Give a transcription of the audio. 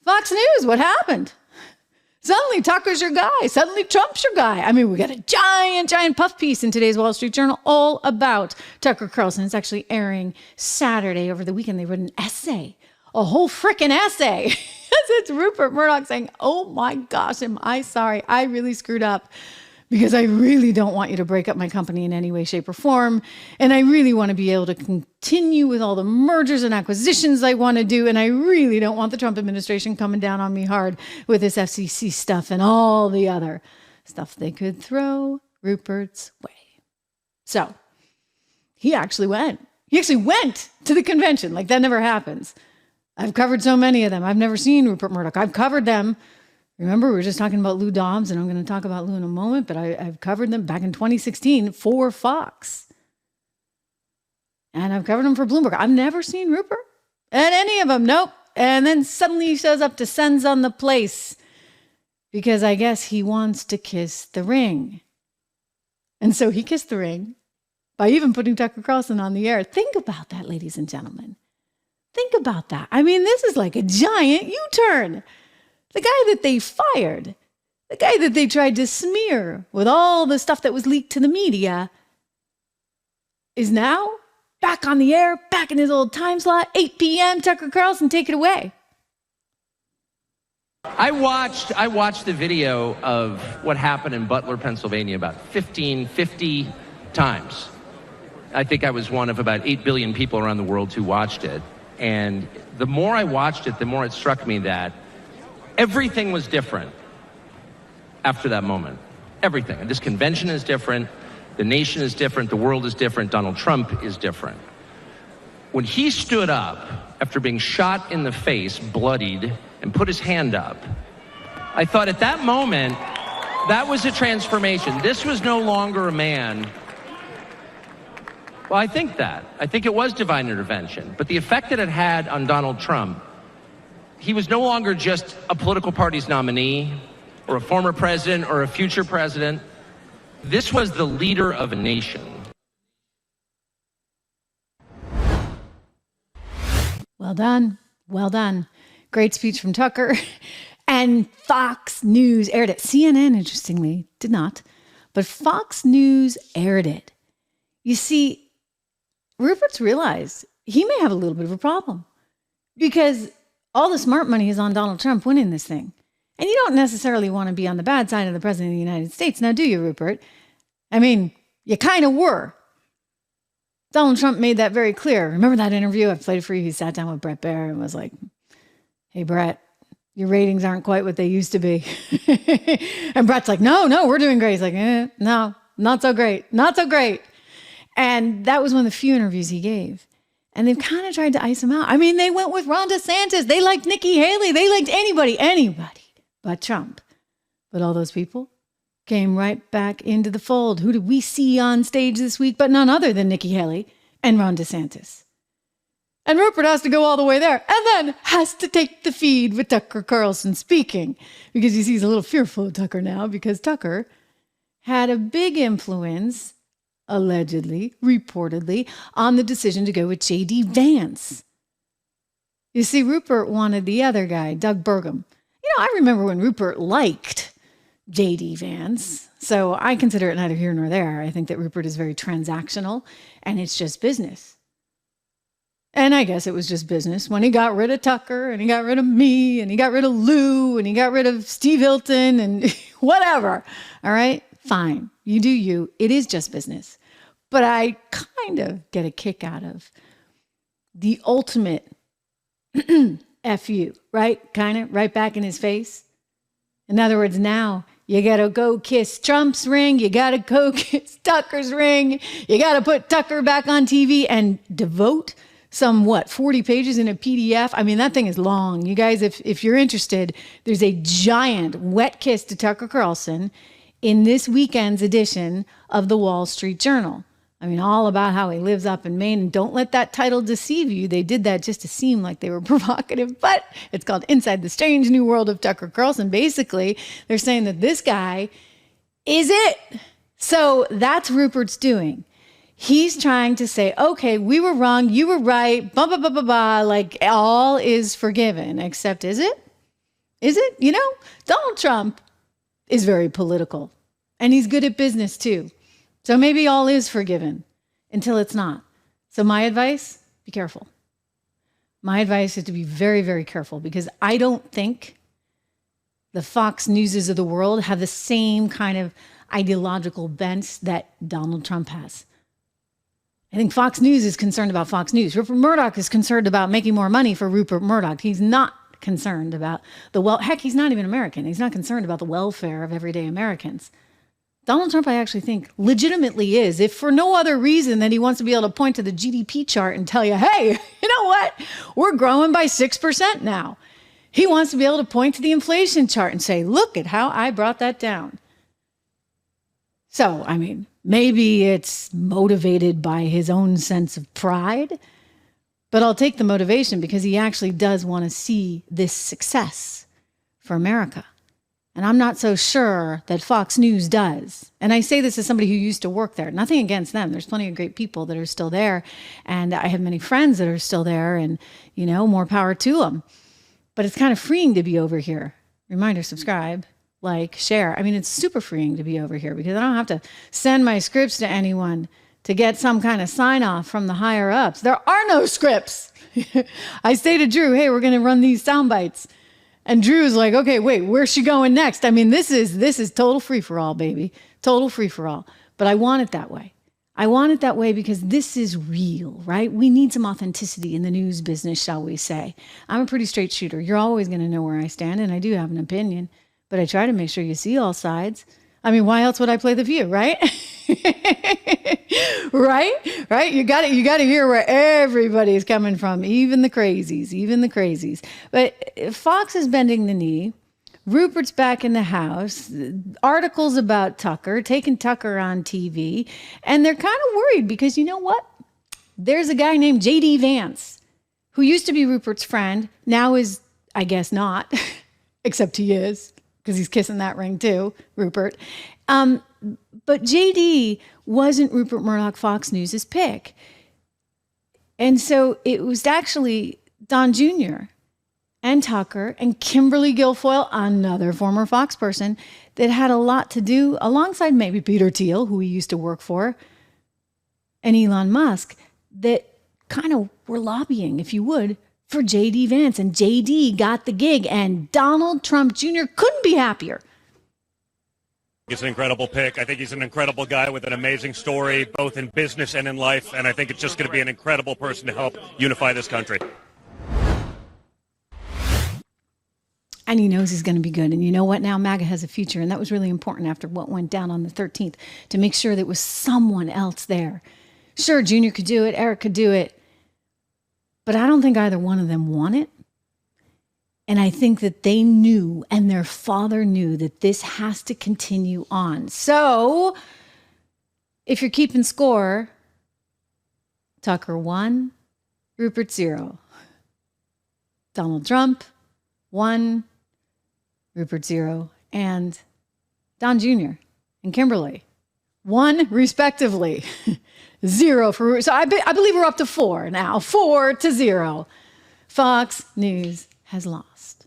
Fox News, what happened? Suddenly Tucker's your guy. Suddenly Trump's your guy. I mean, we got a giant puff piece in today's Wall Street Journal all about Tucker Carlson. It's actually airing Saturday. Over the weekend, they wrote an essay, a whole frickin' essay. It's Rupert Murdoch saying, oh my gosh, am I sorry? I really screwed up because I really don't want you to break up my company in any way, shape, or form. And I really want to be able to continue with all the mergers and acquisitions I want to do. And I really don't want the Trump administration coming down on me hard with this FCC stuff and all the other stuff they could throw Rupert's way. So he actually went. He actually went to the convention. Like, that never happens. I've covered so many of them. I've never seen Rupert Murdoch. I've covered them. Remember, we were just talking about Lou Dobbs, and I'm going to talk about Lou in a moment, but I've covered them back in 2016 for Fox. And I've covered them for Bloomberg. I've never seen Rupert at any of them. Nope. And then suddenly he shows up to Sons on the Place because I guess he wants to kiss the ring. And so he kissed the ring by even putting Tucker Carlson on the air. Think about that, ladies and gentlemen. Think about that. I mean, this is like a giant U-turn. The guy that they fired, the guy that they tried to smear with all the stuff that was leaked to the media, is now back on the air, back in his old time slot, 8 p.m. Tucker Carlson, take it away. I watched the video of what happened in Butler, Pennsylvania about 50 times. I think I was one of about 8 billion people around the world who watched it. And the more I watched it, the more it struck me that everything was different after that moment. Everything. And this convention is different. The nation is different. The world is different. Donald Trump is different. When he stood up after being shot in the face, bloodied, and put his hand up, I thought at that moment, that was a transformation. This was no longer a man. Well, I think it was divine intervention. But the effect that it had on Donald Trump, he was no longer just a political party's nominee or a former president or a future president. This was the leader of a nation. Well done. Well done. Great speech from Tucker. And Fox News aired it. CNN, interestingly, did not. But Fox News aired it. You see, Rupert's realized he may have a little bit of a problem because all the smart money is on Donald Trump winning this thing. And you don't necessarily want to be on the bad side of the president of the United States. Now, do you, Rupert? I mean, you kind of were. Donald Trump made that very clear. Remember that interview? I played it for you. He sat down with Brett Baer and was like, hey, Brett, your ratings aren't quite what they used to be. And Brett's like, no, we're doing great. He's like, no, not so great. Not so great. And that was one of the few interviews he gave. And they've kind of tried to ice him out. I mean, they went with Ron DeSantis. They liked Nikki Haley. They liked anybody but Trump. But all those people came right back into the fold. Who did we see on stage this week but none other than Nikki Haley and Ron DeSantis? And Rupert has to go all the way there and then has to take the feed with Tucker Carlson speaking because he's a little fearful of Tucker now because Tucker had a big influence, allegedly, reportedly, on the decision to go with JD Vance. You see, Rupert wanted the other guy, Doug Burgum. You know, I remember when Rupert liked JD Vance, so I consider it neither here nor there. I think that Rupert is very transactional, and it's just business. And I guess it was just business when he got rid of Tucker, and he got rid of me, and he got rid of Lou, and he got rid of Steve Hilton, and whatever. All right? Fine. You do you. It is just business. But I kind of get a kick out of the ultimate F you, right? Kind of right back in his face. In other words, now you got to go kiss Trump's ring. You got to go kiss Tucker's ring. You got to put Tucker back on TV and devote some, 40 pages in a PDF? I mean, that thing is long. You guys, if you're interested, there's a giant wet kiss to Tucker Carlson in this weekend's edition of the Wall Street Journal. I mean, all about how he lives up in Maine. And don't let that title deceive you. They did that just to seem like they were provocative, but it's called Inside the Strange New World of Tucker Carlson. Basically, they're saying that this guy is it. So that's Rupert's doing. He's trying to say, okay, we were wrong, you were right, like all is forgiven, except is it? Is it? You know, Donald Trump is very political and he's good at business too. So maybe all is forgiven until it's not. So my advice, be careful. My advice is to be very, very careful because I don't think the Fox Newses of the world have the same kind of ideological bents that Donald Trump has. I think Fox News is concerned about Fox News. Rupert Murdoch is concerned about making more money for Rupert Murdoch. He's not concerned about heck, he's not even American. He's not concerned about the welfare of everyday Americans. Donald Trump, I actually think, legitimately is, if for no other reason than he wants to be able to point to the GDP chart and tell you, hey, you know what? We're growing by 6% now. He wants to be able to point to the inflation chart and say, look at how I brought that down. So, I mean, maybe it's motivated by his own sense of pride, but I'll take the motivation because he actually does want to see this success for America. And I'm not so sure that Fox News does. And I say this as somebody who used to work there. Nothing against them. There's plenty of great people that are still there. And I have many friends that are still there and, you know, more power to them. But it's kind of freeing to be over here. Reminder, subscribe, like, share. I mean, it's super freeing to be over here because I don't have to send my scripts to anyone to get some kind of sign off from the higher ups. There are no scripts. I say to Drew, hey, we're going to run these sound bites. And Drew's like, okay, wait, where's she going next? I mean, this is total free for all, baby. Total free for all. But I want it that way. I want it that way because this is real, right? We need some authenticity in the news business, shall we say. I'm a pretty straight shooter. You're always going to know where I stand, and I do have an opinion. But I try to make sure you see all sides. I mean, why else would I play The View, right? Right? You got to hear where everybody's coming from, even the crazies. But Fox is bending the knee. Rupert's back in the house. Articles about Tucker, taking Tucker on TV. And they're kind of worried because you know what? There's a guy named JD Vance who used to be Rupert's friend. Now is, I guess, not, except he is. Because he's kissing that ring too, Rupert. But JD wasn't Rupert Murdoch Fox News' pick. And so it was actually Don Jr. and Tucker and Kimberly Guilfoyle, another former Fox person, that had a lot to do alongside maybe Peter Thiel, who he used to work for, and Elon Musk, that kind of were lobbying, if you would, for JD Vance, and JD got the gig, and Donald Trump Jr. couldn't be happier. He's an incredible pick. I think he's an incredible guy with an amazing story, both in business and in life, and I think it's just going to be an incredible person to help unify this country. And he knows he's going to be good. And you know what? Now MAGA has a future, and that was really important after what went down on the 13th, to make sure there was someone else there. Sure, Junior could do it, Eric could do it, but I don't think either one of them want it. And I think that they knew, and their father knew, that this has to continue on. So if you're keeping score, Tucker 1, Rupert 0. Donald Trump 1, Rupert 0. And Don Jr. and Kimberly 1, respectively. 0 for Rupert. So I believe we're up to 4 now. 4-0. Fox News has lost.